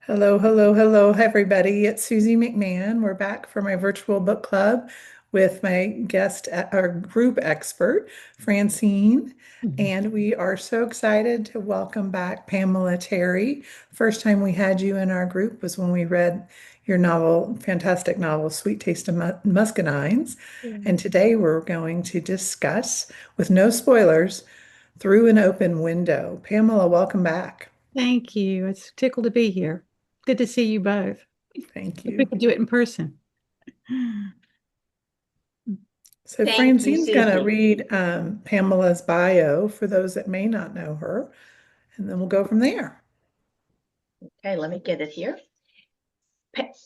Hello, hello, hello, everybody. It's Susie McMahon. We're back for my virtual book club with my guest, our group expert, Francine. Mhm. And we are so excited to welcome back Pamela Terry. First time we had you in our group was when we read your novel, fantastic novel, Sweet Taste of Muscadines. Yeah. And today we're going to discuss, with no spoilers, Through an Open Window. Pamela, welcome back. Thank you. It's tickled to be here. Good to see you both. Thank If we you. could do it in person. So Thank you, Francine's going to Susie. read Pamela's bio for those that may not know her, and then we'll go from there. Okay, let me get it here.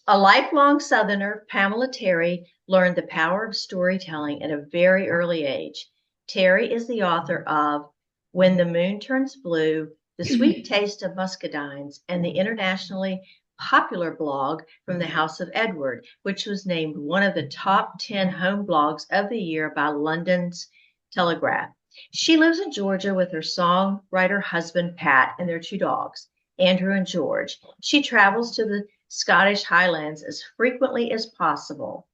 A lifelong Southerner, Pamela Terry learned the power of storytelling at a very early age. Terry is the author of When the Moon Turns Blue, The Sweet Taste of Muscadines, and the internationally popular blog From the House of Edward, which was named one of the top 10 home blogs of the year by London's Telegraph. She lives in Georgia with her songwriter husband, Pat, and their two dogs, Andrew and George. She travels to the Scottish Highlands as frequently as possible.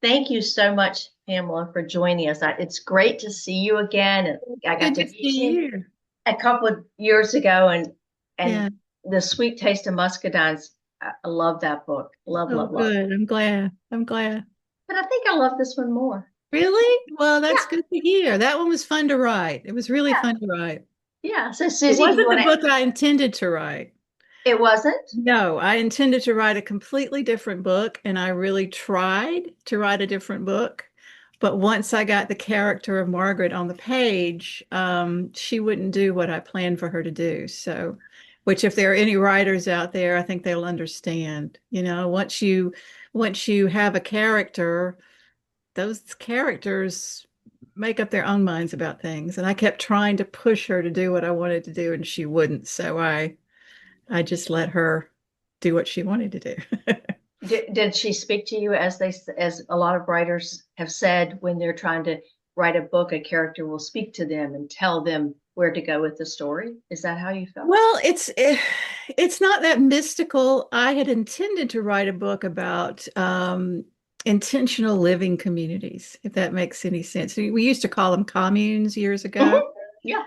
Thank you so much, Pamela, for joining us. It's great to see you again. And I got Good to to meet see you you. a couple of years ago, and Yeah. the Sweet Taste of Muscadines. I love that book. Love, Oh, love, love. good. I'm glad. I'm glad. But I think I love this one more. Really? Well, that's Yeah, good to hear. That one was fun to write. It was really yeah, fun to write. yeah. So, It Susie, do you wasn't want the to? book I intended to write. It wasn't. No, I intended to write a completely different book, and I really tried to write a different book. But once I got the character of Margaret on the page, she wouldn't do what I planned for her to do. So, which if there are any writers out there, I think they'll understand. Once you have a character, those characters make up their own minds about things. And I kept trying to push her to do what I wanted to do, and she wouldn't. So I just let her do what she wanted to do. Did she speak to you as a lot of writers have said when they're trying to write a book, a character will speak to them and tell them where to go with the story? Is that how you felt? Well, it's not that mystical. I had intended to write a book about intentional living communities, if that makes any sense. We used to call them communes years ago. Hmm. Yeah.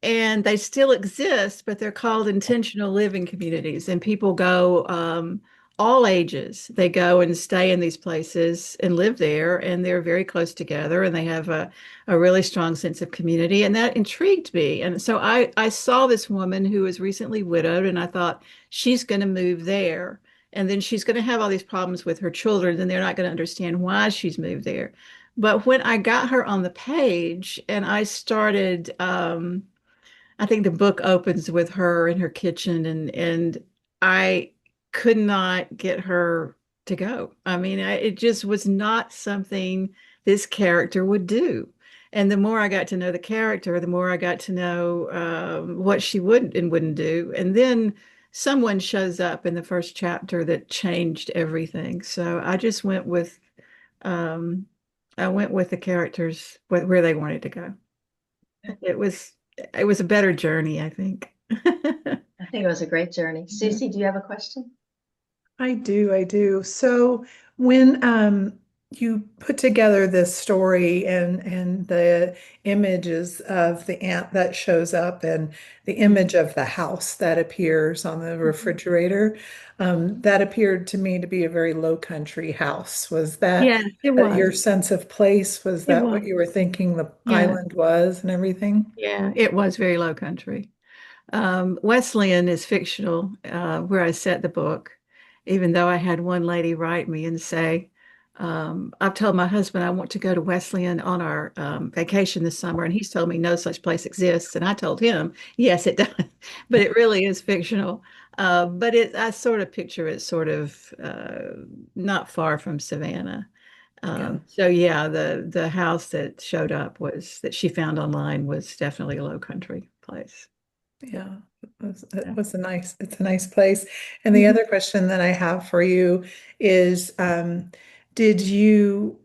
And they still exist, but they're called intentional living communities. And people go, all ages. They go and stay in these places and live there, and they're very close together, and they have a really strong sense of community. And that intrigued me. And so I saw this woman who was recently widowed, and I thought, she's going to move there. And then she's going to have all these problems with her children, and they're not going to understand why she's moved there. But when I got her on the page and I started, I think the book opens with her in her kitchen, and I could not get her to go. I mean, it just was not something this character would do. And the more I got to know the character, the more I got to know what she would and wouldn't do. And then someone shows up in the first chapter that changed everything. So um, I went with the characters where they wanted to go. It was it was a better journey, I think. I think it was a great journey. Susie, do you have a question? I do, I do. So when you put together this story and the images of the ant that shows up and the image of the house that appears on the refrigerator, that appeared to me to be a very low country house. Was that Yes, it your was. sense of place? Was It that what was. you were thinking the Yeah. island was and everything? Yeah, it was very low country. Wesleyan is fictional, where I set the book, even though I had one lady write me and say, I've told my husband I want to go to Wesleyan on our vacation this summer, and he's told me no such place exists. And I told him, yes, it does, but it really is fictional. But I sort of picture it sort of not far from Savannah. Yeah. So yeah, the house that showed up was that she found online was definitely a low country place. Yeah. Yeah, it Yeah. was a nice, it's a nice place. And the Mhm. other question that I have for you is, did you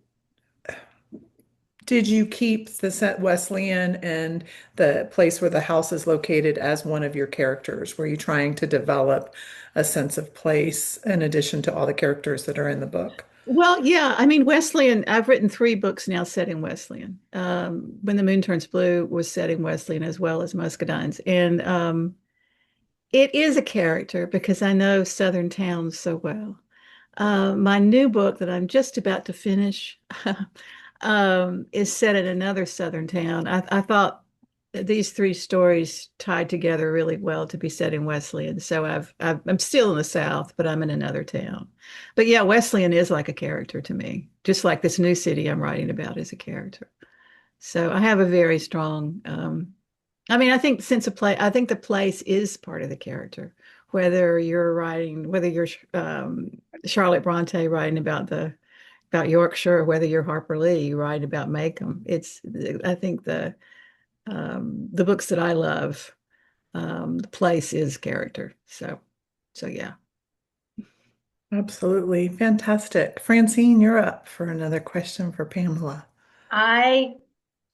Did you keep the St. Wesleyan and the place where the house is located as one of your characters? Were you trying to develop a sense of place in addition to all the characters that are in the book? Well, yeah, I mean, Wesleyan, I've written three books now set in Wesleyan. When the Moon Turns Blue was set in Wesleyan as well as Muscadines. And it is a character because I know Southern towns so well. My new book that I'm just about to finish is set in another Southern town. I thought these three stories tied together really well to be set in Wesleyan. So I'm still in the South, but I'm in another town. But yeah, Wesleyan is like a character to me, just like this new city I'm writing about is a character. So I have a very strong, I mean, I think I think the place is part of the character. Whether you're Charlotte Bronte writing about Yorkshire, or whether you're Harper Lee writing about Macomb, I think the books that I love, the place is character. So yeah. Absolutely. Fantastic. Francine, you're up for another question for Pamela. I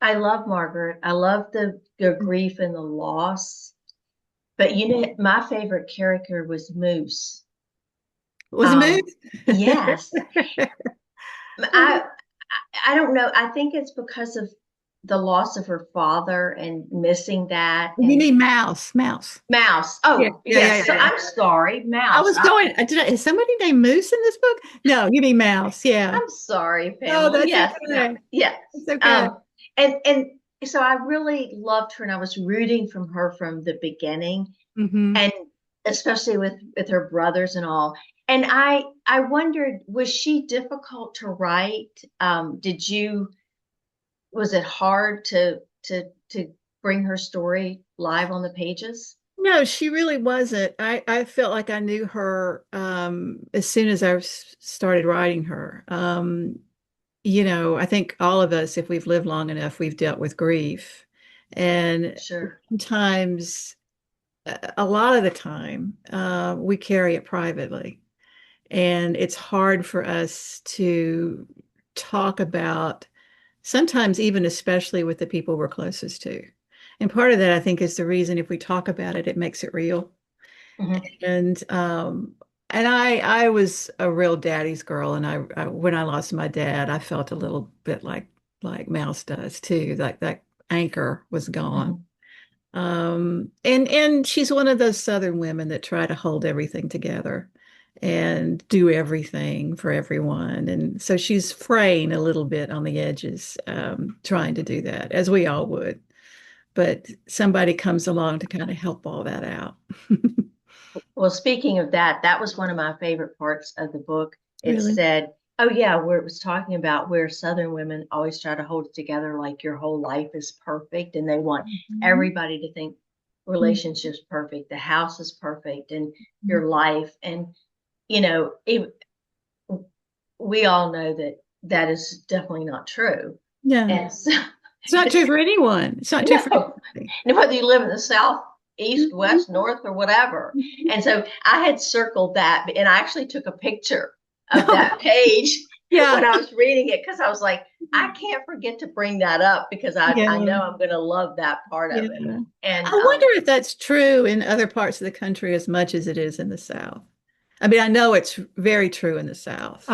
I love Margaret. I love the grief and the loss. But you know, my favorite character was Moose. Was it Um, Moose? yes, I I don't know. I think it's because of the loss of her father and missing that You and mean Mouse, Mouse. Mouse. Yeah, Oh, yeah, yeah, yes. So yeah. I'm sorry, I Mouse. was going, is somebody named Moose in this book? No, you mean Mouse. Yeah. I'm sorry, Oh, Pamela. that's Yes, no, okay. yes. It's okay. Um, and so I really loved her, and I was rooting from her from the beginning, Hmm. and especially with her brothers and all. And I wondered, was she difficult to write? Did you was it hard to bring her story live on the pages? No, she really wasn't. I felt like I knew her as soon as started writing her. I think all of us, if we've lived long enough, we've dealt with grief. And Sure. sometimes, a lot of the time, we carry it privately. And it's hard for us to talk about, sometimes even especially with the people we're closest to. And part of that, I think, is the reason if we talk about it, it makes it real. Hmm. And I was a real daddy's girl, and when I lost my dad, I felt a little bit like Mouse does too, like that anchor was gone. Hmm. And she's one of those Southern women that try to hold everything together and do everything for everyone. And so she's fraying a little bit on the edges, trying to do that, as we all would. But somebody comes along to kind of help all that out. Well, speaking of that, that was one of my favorite parts of the book. It Really? said, oh yeah, where it was talking about where Southern women always try to hold it together like your whole life is perfect and they want Mhm. everybody to think relationships perfect, the house is perfect and Mhm. your life. And, you know, we all know that that is definitely not true. Yeah. And so, It's not true for anyone. It's not true for no, anybody. whether you live in the South, East, Mhm. West, North, or whatever. And so I had circled that, and I actually took a picture of that page when Yeah. I was reading it because I was like, I can't forget to bring that up because I Yeah. know I'm going to love that part of it. Yeah. And I wonder if that's true in other parts of the country as much as it is in the South. I mean, I know it's very true in the South.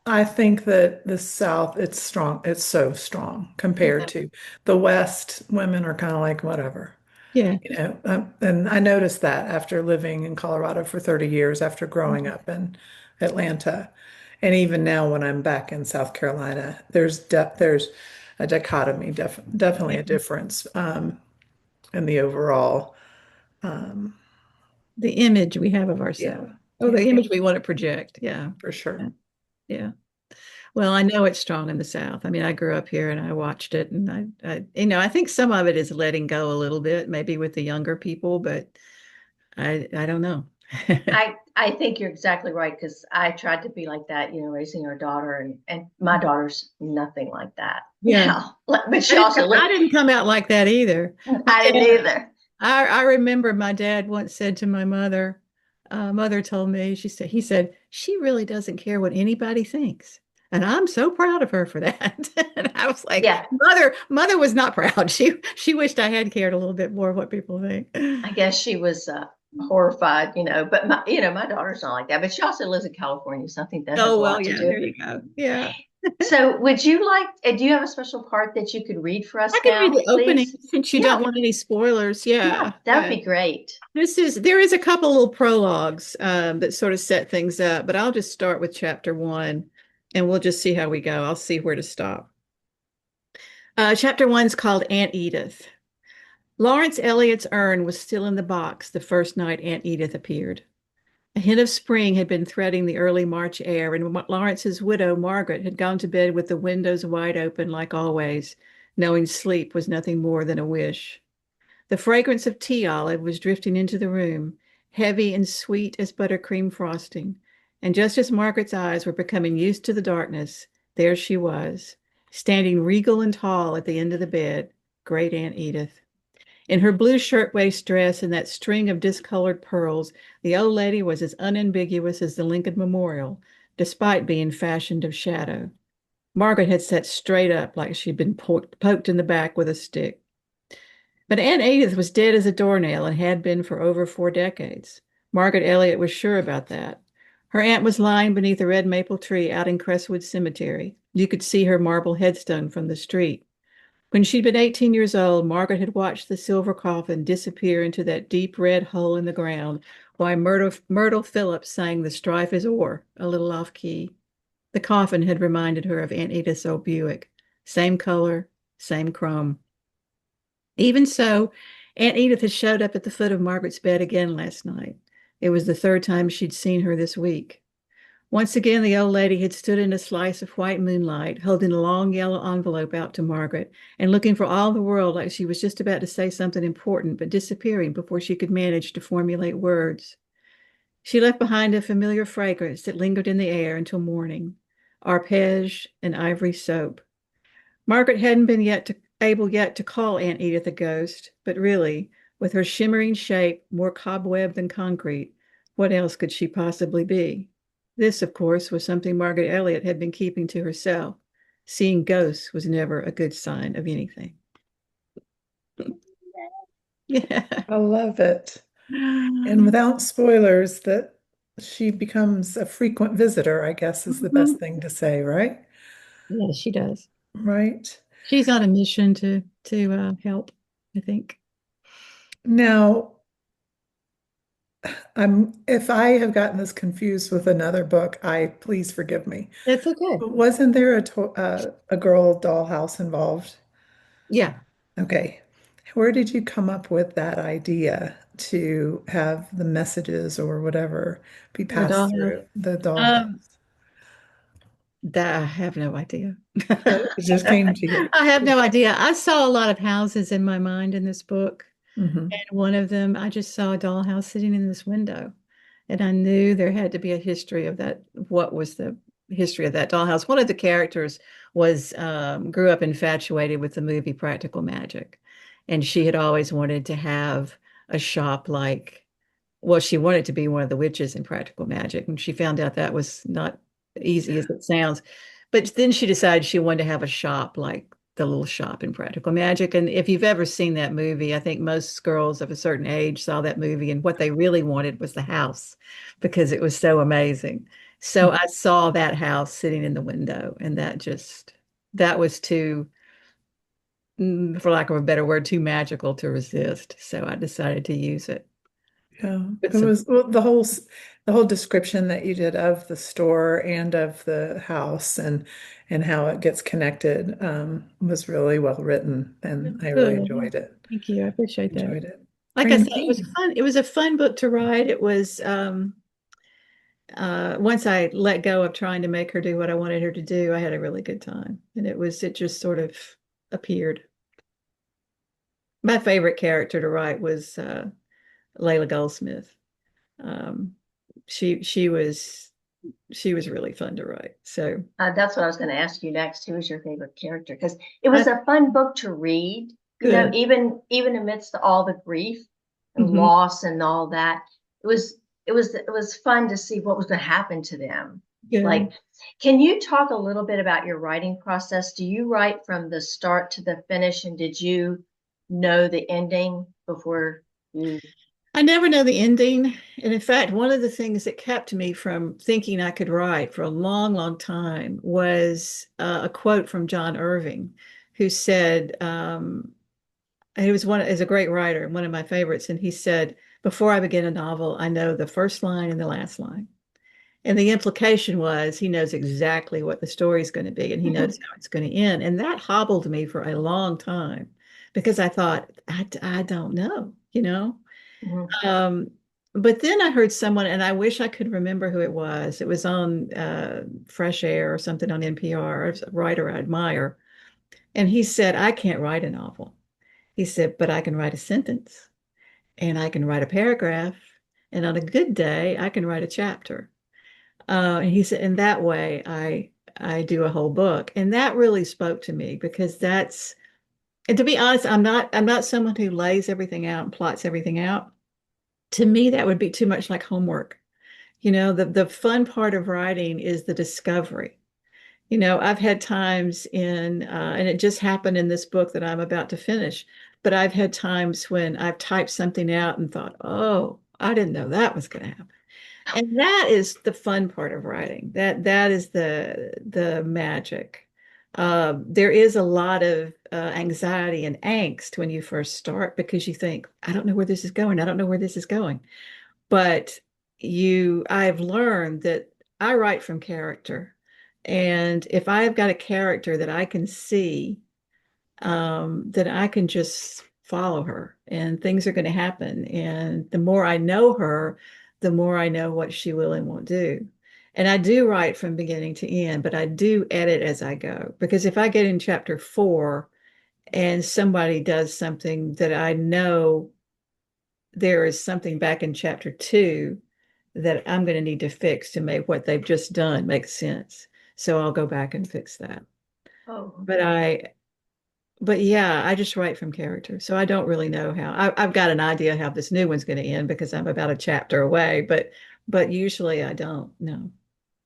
I think that the South, it's strong. It's so strong compared Yeah. to the West. Women are kind of like whatever, Yeah. and I noticed that after living in Colorado for 30 years, after growing up in Atlanta, and even now when I'm back in South Carolina, there's a dichotomy, definitely Yeah. a difference in the overall. Um, The image we have of yeah, ourselves. Oh, yeah, the image we want to project. Yeah. for Yeah. sure. Yeah. Well, I know it's strong in the South. I mean, I grew up here and I watched it, and I think some of it is letting go a little bit, maybe with the younger people, but I don't know. I think you're exactly right because I tried to be like that, raising our daughter, and my daughter's nothing like that Yeah. now. But she also I looked. didn't come out like that either. My I didn't dad, either. I remember my dad once said to my mother, mother told me, he said, she really doesn't care what anybody thinks. And I'm so proud of her for that. And I was like, Yeah, mother was not proud. She wished I had cared a little bit more what people think. I guess she was horrified, but my daughter's not like that, but she also lives in California, so I think that has Oh, a well, lot to yeah, do. there you go. Yeah. So would you like, do you have a special part that you could read for I us can read now, the opening please? since you don't Yeah, want any spoilers. yeah, Yeah. that would be great. There is a couple little prologues that sort of set things up, but I'll just start with chapter one and we'll just see how we go. I'll see where to stop. Chapter one's called Aunt Edith. Lawrence Elliott's urn was still in the box the first night Aunt Edith appeared. A hint of spring had been threading the early March air, and Lawrence's widow, Margaret, had gone to bed with the windows wide open like always, knowing sleep was nothing more than a wish. The fragrance of tea olive was drifting into the room, heavy and sweet as buttercream frosting. And just as Margaret's eyes were becoming used to the darkness, there she was, standing regal and tall at the end of the bed, great Aunt Edith. In her blue shirtwaist dress and that string of discolored pearls, the old lady was as unambiguous as the Lincoln Memorial, despite being fashioned of shadow. Margaret had sat straight up like she'd been poked in the back with a stick. But Aunt Edith was dead as a doornail and had been for over 4 decades. Margaret Elliott was sure about that. Her aunt was lying beneath a red maple tree out in Crestwood Cemetery. You could see her marble headstone from the street. When she'd been 18 years old, Margaret had watched the silver coffin disappear into that deep red hole in the ground while Myrtle Phillips sang The Strife is O'er, a little off key. The coffin had reminded her of Aunt Edith's old Buick. Same color, same chrome. Even so, Aunt Edith had showed up at the foot of Margaret's bed again last night. It was the third time she'd seen her this week. Once again, the old lady had stood in a slice of white moonlight, holding a long yellow envelope out to Margaret and looking for all the world like she was just about to say something important, but disappearing before she could manage to formulate words. She left behind a familiar fragrance that lingered in the air until morning, arpege and ivory soap. Margaret hadn't been able yet to call Aunt Edith a ghost, but really, with her shimmering shape, more cobweb than concrete, what else could she possibly be? This, of course, was something Margaret Elliott had been keeping to herself. Seeing ghosts was never a good sign of anything. Yeah. I love it. And without spoilers, that she becomes a frequent visitor, I guess is the best Mhm. thing to say, right? Yeah, she does. Right. She's on a mission to help, I think. Now, if I have gotten this confused with another book, I please forgive me. That's okay. But wasn't there a girl dollhouse involved? Yeah, Okay. Where did you come up with that idea to have the messages or whatever be for a passed dollhouse. through the Um, dollhouse? that I have no idea. Oh, it just came to you. I have no idea. I saw a lot of houses in my mind in this book. Hmm. And one of them, I just saw a dollhouse sitting in this window. And I knew there had to be a history of that. What was the history of that dollhouse? One of the characters was grew up infatuated with the movie Practical Magic. And she had always wanted to have a shop like, well, she wanted to be one of the witches in Practical Magic. And she found out that was not easy as it sounds. But then she decided she wanted to have a shop like the little shop in Practical Magic. And if you've ever seen that movie, I think most girls of a certain age saw that movie, and what they really wanted was the house because it was so amazing. So I saw that house sitting in the window, and that was too, for lack of a better word, too magical to resist. So I decided to use it. Yeah, Put it some, was well, the whole description that you did of the store and of the house and how it gets connected was really well written, and I really good. enjoyed it. Thank you. I appreciate that. Enjoyed it. Like I said, it was Francine. fun. It was a fun book to write. It was once I let go of trying to make her do what I wanted her to do, I had a really good time. And it just sort of appeared. My favorite character to write was Layla Goldsmith. Um, she she was she was really fun to write. So That's what I was going to ask you next. Who was your favorite character? Because it was that's a fun book to read. good. Even amidst all the grief and Hmm. loss and all that, it was fun to see what was going to happen to them. Good. Like, can you talk a little bit about your writing process? Do you write from the start to the finish, and did you know the ending before you? I never know the ending. And in fact, one of the things that kept me from thinking I could write for a long, long time was a quote from John Irving, who said, he was is a great writer and one of my favorites. And he said, before I begin a novel, I know the first line and the last line. And the implication was he knows exactly what the story is going to be and he knows how it's going to end. And that hobbled me for a long time because I thought, I don't know, you know? Mhm. Um, but then I heard someone, and I wish I could remember who it was. It was on Fresh Air or something on NPR, a writer I admire. And he said, I can't write a novel. He said, but I can write a sentence and I can write a paragraph. And on a good day, I can write a chapter. And he said, in that way, I do a whole book. And that really spoke to me because and to be honest, I'm not someone who lays everything out and plots everything out. To me, that would be too much like homework. The fun part of writing is the discovery. I've had times and it just happened in this book that I'm about to finish, but I've had times when I've typed something out and thought, oh, I didn't know that was going to happen. And that is the fun part of writing. That is the magic. There is a lot of anxiety and angst when you first start because you think, I don't know where this is going. I don't know where this is going. But I've learned that I write from character. And if I've got a character that I can see, then I can just follow her and things are going to happen. And the more I know her, the more I know what she will and won't do. And I do write from beginning to end, but I do edit as I go. Because if I get in chapter 4 and somebody does something that I know there is something back in chapter 2 that I'm going to need to fix to make what they've just done make sense. So I'll go back and fix that. Oh, But okay. but yeah, I just write from character. So I don't really know how. I've got an idea how this new one's going to end because I'm about a chapter away, but usually I don't know.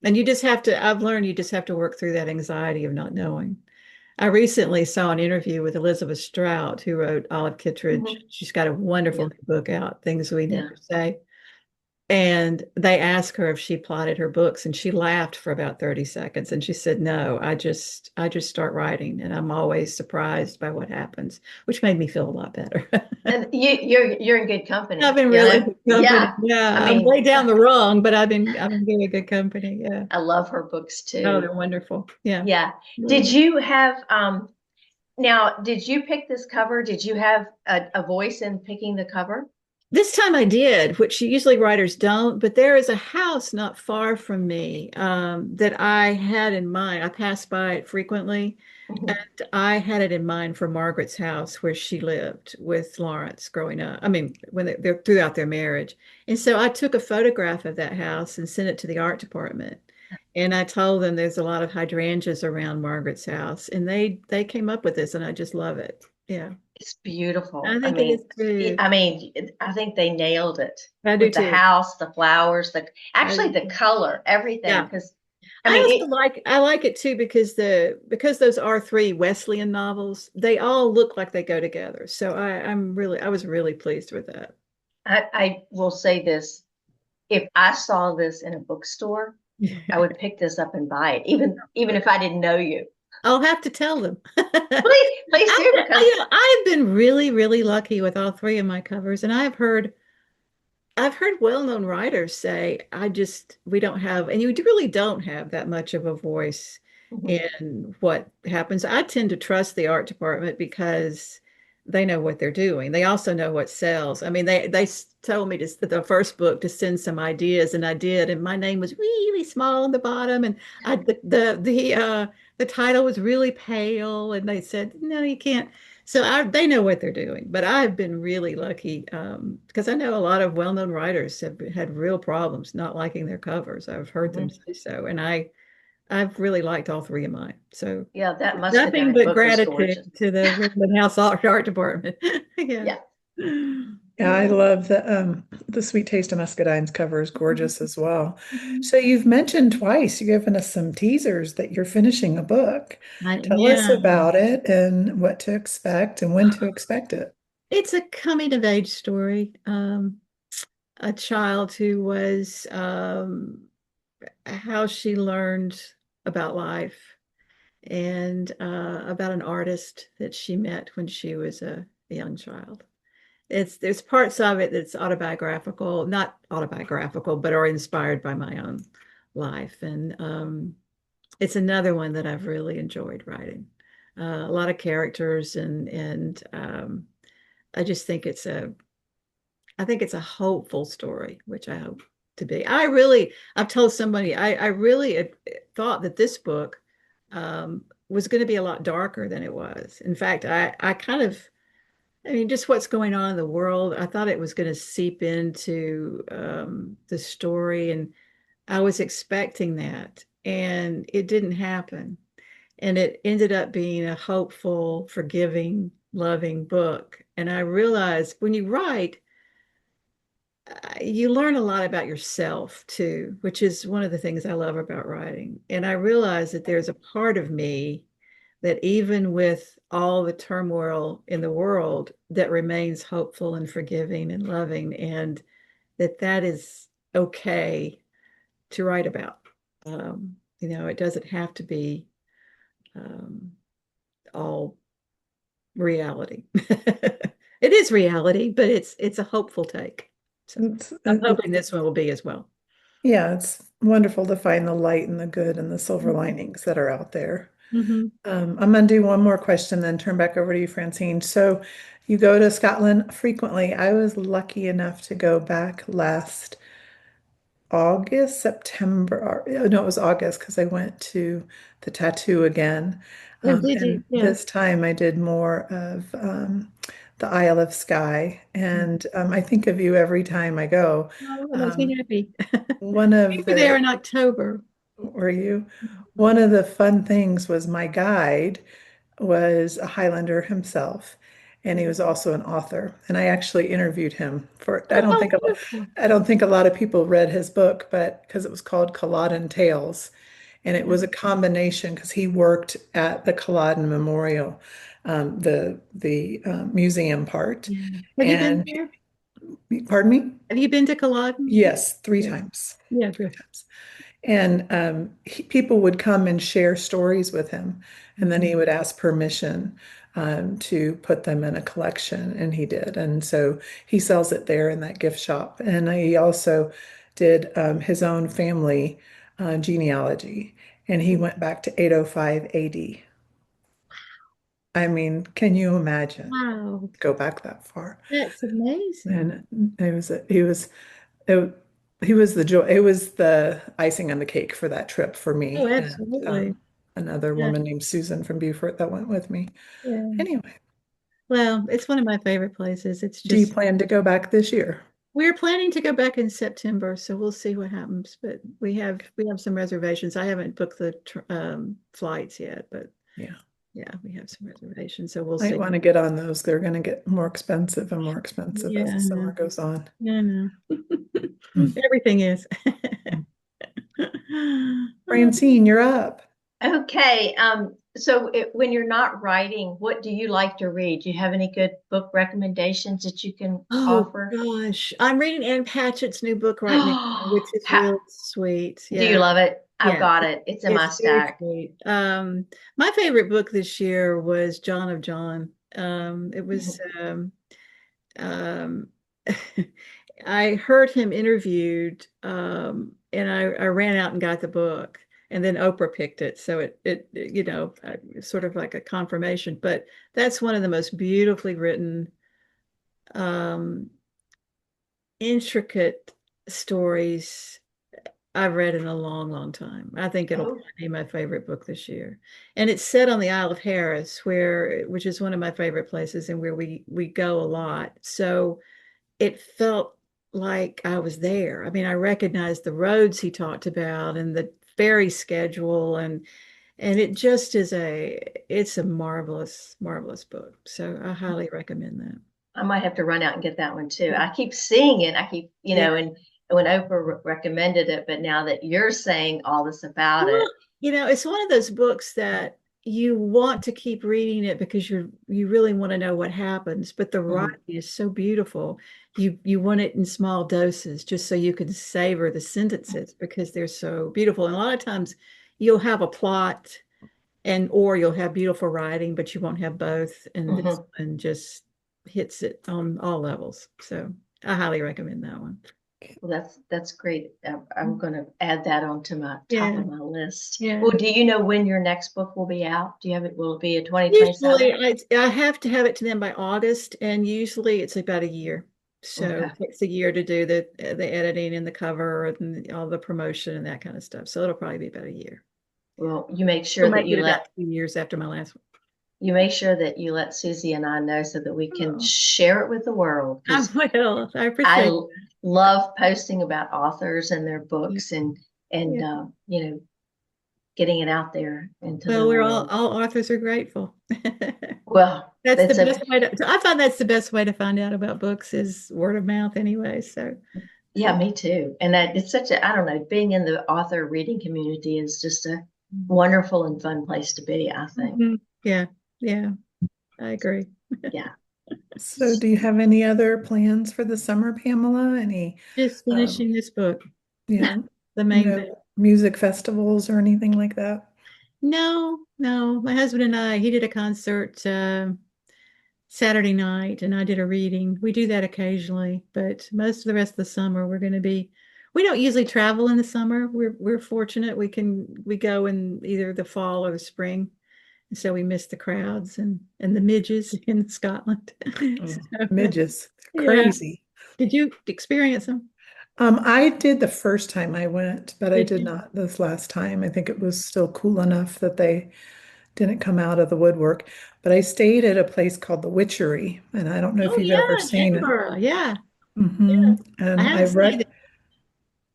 And I've learned you just have to work through that anxiety of not knowing. I recently saw an interview with Elizabeth Strout, who wrote Olive Kitteridge. Mhm. She's got a Yeah, wonderful new book out, Things We yeah. Never Say. And they asked her if she plotted her books, and she laughed for about 30 seconds. And she said, "No, I just start writing, and I'm always surprised by what happens," which made me feel a lot better. And you're in good I've company, been you really know? good company. Yeah. I Yeah, I'm mean, way down the wrong, but I've been really good company. Yeah. I love her books Oh, too. they're wonderful. Yeah. Yeah. Did Really. you have now, did you pick this cover? Did you have a voice in picking the cover? This time I did, which usually writers don't, but there is a house not far from me that I had in mind. I pass by it frequently, and Mhm. I had it in mind for Margaret's house where she lived with Lawrence growing up. I mean, when they're throughout their marriage. And so I took a photograph of that house and sent it to the art department. And I told them there's a lot of hydrangeas around Margaret's house, and they came up with this, and I just love it. Yeah, It's I beautiful. think it is too. I think they nailed it I do with the too. house, the flowers, the I actually do the too. color, everything. Yeah. Because I I mean, also like it too because because those are three Wesleyan novels, they all look like they go together. So I was really pleased with that. I will say this: if I saw this in a bookstore, I would pick this up and buy it, even if I didn't know you. I'll have to tell them. Please do because I've been really, really lucky with all three of my covers, and I've heard well-known writers say, we don't have, and you really don't have that much of a voice Mhm, in what happens. I tend to trust the art department because they know what they're doing. They also know what sells. I mean, they told me the first book to send some ideas, and I did, and my name was really small on the bottom, and the title was really pale, and they said, no, you can't. So they know what they're doing, but I've been really lucky because I know a lot of well-known writers have had real problems not liking their covers. I've heard them mhm. say so, and I've really liked all three of mine. So Yeah, that must have been nothing a but book was gorgeous. gratitude to the Woodland House Art Department. Yeah. Yeah. Yeah, I love the Sweet Taste of Muscadine's cover is gorgeous as well. Mhm. So you've mentioned twice, you've given us some teasers that you're finishing a book. Tell us Yeah, about it and what to expect and when to expect it. it's a coming of age story. A child who was how she learned about life and about an artist that she met when she was a young child. It's there's parts of it that's autobiographical, not autobiographical, but are inspired by my own life. And it's another one that I've really enjoyed writing. A lot of characters and I just think I think it's a hopeful story, which I hope to be. I've told somebody I really thought that this book was going to be a lot darker than it was. In fact, I kind of I mean, just what's going on in the world. I thought it was going to seep into the story, and I was expecting that, and it didn't happen. And it ended up being a hopeful, forgiving, loving book. And I realized when you write, you learn a lot about yourself too, which is one of the things I love about writing. And I realized that there's a part of me that even with all the turmoil in the world, that remains hopeful and forgiving and loving, and that is okay to write about. It doesn't have to be um, all reality. It is reality, but it's a hopeful take. So It's, I'm it, hoping this one will be as well. yeah, it's wonderful to find the light and the good and the silver Mhm. linings that are out there. Mhm. I'm going to do one more question, then turn back over to you, Francine. So you go to Scotland frequently. I was lucky enough to go back last August, September, or no, it was August because I went to the tattoo again. Oh, did you? And Yeah. this time I did more of the Isle of Skye. And I think of you every time I go. Oh, that makes me Um, happy. one We of were there the in October. Were you? One of the fun things was my guide was a Highlander himself, and he was also an author. And I actually interviewed him for, Oh, how wonderful. I don't think a lot of people read his book, but because it was called Culloden Tales, and it Yeah. was a combination because he worked at the Culloden Memorial, the museum part. Yeah. Have you been And there? pardon me? Have you been to Culloden? Yes, three Yeah. times. Yeah, Three good. times. And people would come and share stories with him, and then Mhm. he would ask permission to put them in a collection, and he did. And so he sells it there in that gift shop. And he also did his own family genealogy, and he went back to 805 AD. I mean, can you imagine? Wow, Go back that far. that's amazing. And it, he was the joy. It was the icing on the cake for that trip for Oh, me and absolutely. another Yeah, woman named Susan from Beaufort that went with me. yeah. Anyway, Well, it's one of my favorite places. It's do you just plan to go back this year? we're planning to go back in September, so we'll see what happens. But we have some reservations. I haven't booked the flights yet, but Yeah, yeah, we have some reservations, so we'll I see. want to get on those. They're going to get more expensive and more expensive Yeah, as the I summer know. goes on. Yeah, I know. Mm. Everything is. Francine, you're up. Okay, when you're not writing, what do you like to read? Do you have any good book recommendations that you can Oh offer? gosh, I'm reading Ann Patchett's new book right now, which is Ha, really sweet. do you Yeah, love it? I've yeah, got it. It's in my it's very stack. sweet. My favorite book this year was John of John. It was um, I heard him interviewed, and I ran out and got the book, and then Oprah picked it, so sort of like a confirmation. But that's one of the most beautifully written, um, intricate stories I've read in a long, long time. I think it'll Oh, probably be my favorite book this year. And it's set on the Isle of Harris, which is one of my favorite places and where we go a lot. So it felt like I was there. I mean, I recognized the roads he talked about and the ferry schedule and it just is it's a marvelous, marvelous book. So I highly recommend that. I might have to run out and get that one too. I keep seeing it. I keep, Yeah. and when Oprah recommended it, but now that you're saying all this about it, Well, it's one of those books that you want to keep reading it because you really want to know what happens, but the mhm, writing is so beautiful. You want it in small doses just so you can savor the sentences because they're so beautiful. And a lot of times you'll have a plot and or you'll have beautiful writing, but you won't have both. And this mhm. one just hits it on all levels. So I highly recommend that one. Well, that's great. I'm going to add that onto my top Yeah, of my list. yeah. Well, do you know when your next book will be out? Do you have it? Will it be a Usually 2027? I have to have it to them by August, and usually it's about a year. So Okay. it takes a year to do the editing and the cover and all the promotion and that kind of stuff. So it'll probably be about a year. Well, you make We'll sure that make it about 2 years after my last one. you let Susie and I know so that we can Oh, share it with the world I because will. I I appreciate love posting about authors and their it. books and Yeah. getting it out there into the Well, we're world. all authors are grateful. Well, That's the it's a best way to, I find that's the best way to find out about books is word of mouth anyway. So yeah, me too. And that it's such a I don't know, being in the author reading community is just a wonderful and fun place to be, I think. mhm. Yeah, yeah, I agree. Yeah. So do you have any other plans for the summer, Pamela? Any, Just um, finishing this book, yeah, the main thing. no music festivals or anything like that? No, no, my husband and I, he did a concert Saturday night and I did a reading. We do that occasionally, but most of the rest of the summer we're going to be, we don't usually travel in the summer. We're fortunate we go in either the fall or the spring. And so we miss the crowds and the midges in Scotland. Oh, So, midges, yeah. crazy. Did you experience them? I did the first time I went, but I Did did you? not this last time. I think it was still cool enough that they didn't come out of the woodwork. But I stayed at a place called the Witchery, and I don't know if Oh you've ever yeah, in seen it. Edinburgh. Yeah, yeah. I And haven't stayed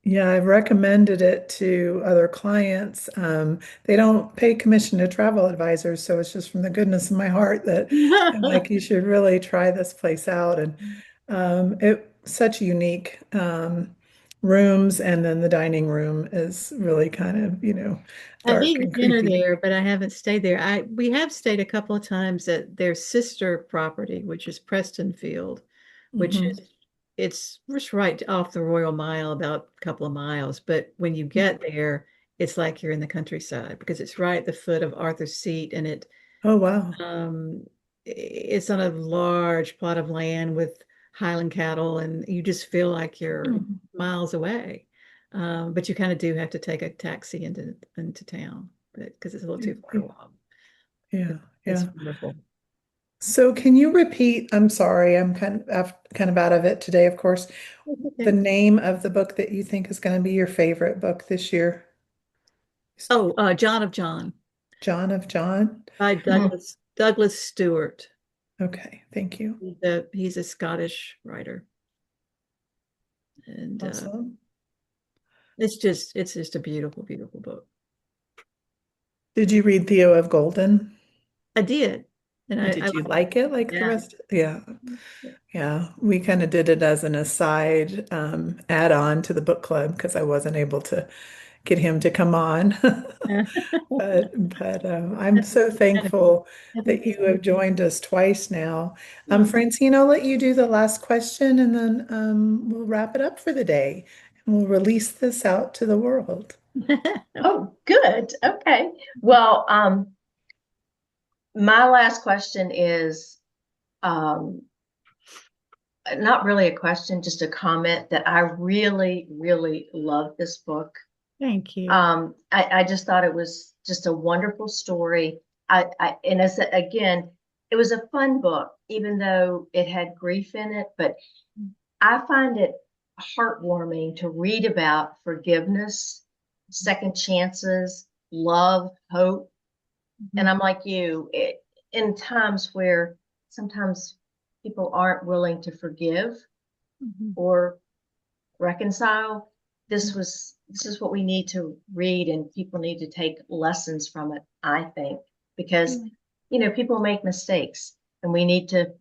yeah, I've recommended it to other clients. They don't pay commission to travel advisors, so it's just from the goodness of my heart that I'm there. like, you should really try this place out. And it such unique rooms, and then the dining room is really kind of, I've dark eaten and dinner creepy. there, but I haven't stayed there. I We have stayed a couple of times at their sister property, which is Prestonfield, which Hmm. is it's just right off the Royal Mile, about a couple of miles. But when you get there, it's like you're in the countryside because it's right at the foot of Arthur's Seat, and Oh, wow. it's on a large plot of land with Highland cattle, and you just feel like you're Mhm. miles away. But you kind of do have to take a taxi into town because it's a little too far to walk. Yeah, It's yeah. wonderful. So can you repeat? I'm sorry, I'm kind of out of it today, of course. The Okay. name of the book that you think is going to be your favorite book this year? Oh, John of John John of John? by Douglas Stewart. Okay, thank you. He's a Scottish writer, and Awesome. it's just a beautiful, beautiful book. Did you read Theo of Golden? I did, and I Did you like it like the yeah. rest? Yeah, yeah. We kind of did it as an aside, add-on to the book club because I wasn't able to get him to come on. Yeah. But I'm so Kind of thankful I think that he's you have joined us twice now. oh. Francine, I'll let you do the last question and then we'll wrap it up for the day and we'll release this out to the world. Okay. Oh, good. Okay. Well, my last question is um, not really a question, just a comment that I really, really love this book. Thank you. I just thought it was just a wonderful story. And again, it was a fun book, even though it had grief in it, but I find it heartwarming to read about forgiveness, second chances, love, hope. And Mhm. I'm like you, in times where sometimes people aren't willing to forgive Mhm. or reconcile, this is what we need to read, and people need to take lessons from it, I think, because Yeah. people make mistakes and we need to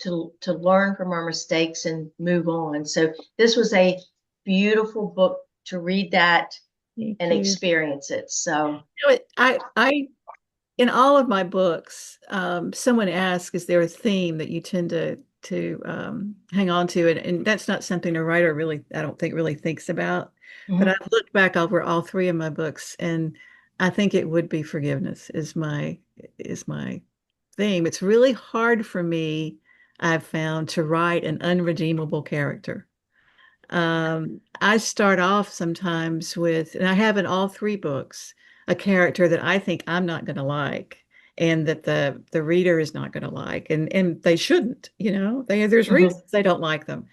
to learn from our mistakes and move on. So this was a beautiful book to read that Thank and you. experience it. So I in all of my books, someone asks, "Is there a theme that you tend to hang on to?" And that's not something a writer really, I don't think, really thinks about. But mhm, I've looked back over all three of my books, and I think it would be forgiveness is my theme. It's really hard for me, I've found, to write an unredeemable character. I start off sometimes with, and I have in all three books, a character that I think I'm not going to like, and that the reader is not going to like, and they shouldn't, there's mhm. reasons they don't like them.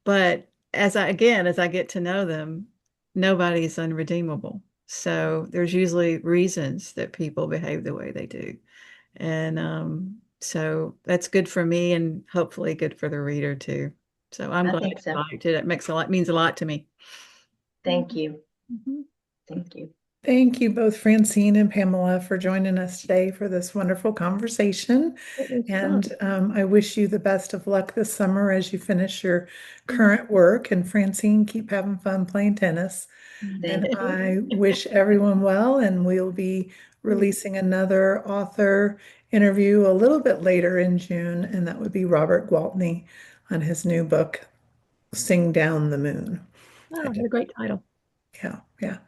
But as I get to know them, nobody's unredeemable. So there's usually reasons that people behave the way they do. And so that's good for me and hopefully good for the reader too. So I'm I glad think you so. liked it. It means a lot to me. Thank you. Mhm. Thank you. Thank you both, Francine and Pamela, for joining us today for this wonderful conversation. It was fun. And I wish you the best of luck this summer as you finish your current work. And Francine, keep having fun playing tennis. And Thank you. I wish everyone well. And we'll be releasing another author interview a little bit later in June. And that would be Robert Gwaltney on his new book, Sing Down the Moon. Oh, what a great title. Yeah, yeah.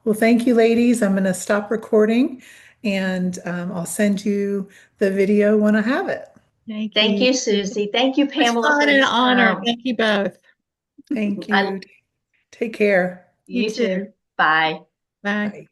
Well, thank you, ladies. I'm going to stop recording and I'll send you the video when I have it. Thank Thank you. you, Susie. Thank you, It was Pamela, fun for and an this honor. time. Thank you both. Thank I you. Take care. You You too. too. Bye. Bye. Bye.